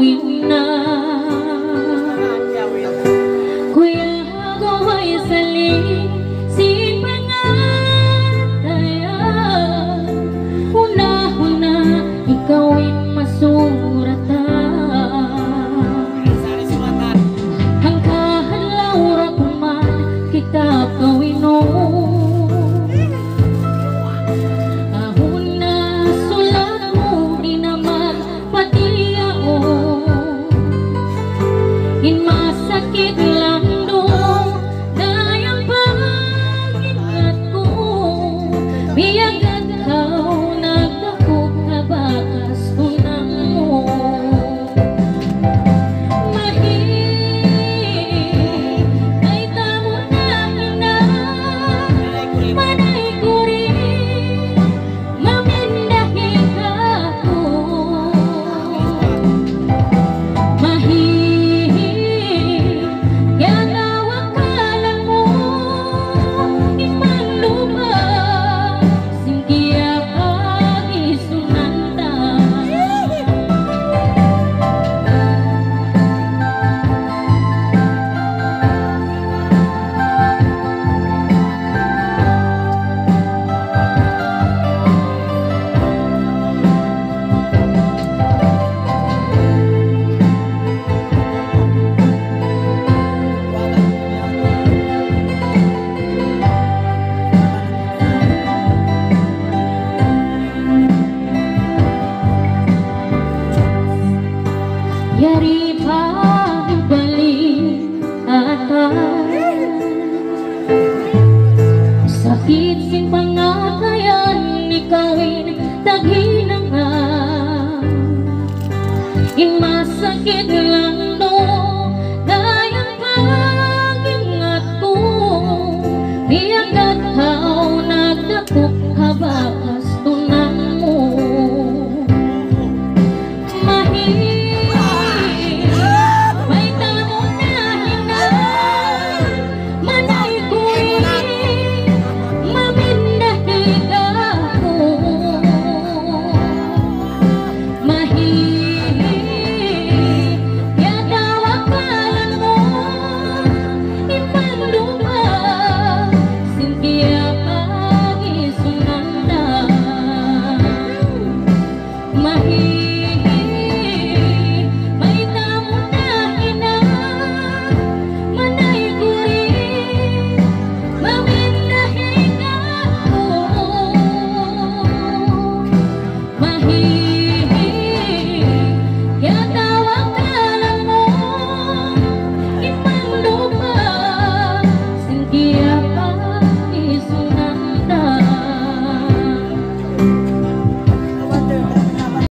gawin na. Kuya gaway saling si pangatayan, una-una ikawin masuratan. Ang kahalaw ra kuman kita kawin no. Masakit lang doon dayang pag-ingat ko, biyagan kau nagdakop na bakas unang mo. Mahit ay tamo na ina, manay ko rin mamindahin ako. Mahit yari pagbalik atas sakit sing pangatayan ikawin taghinangan in masakit lang no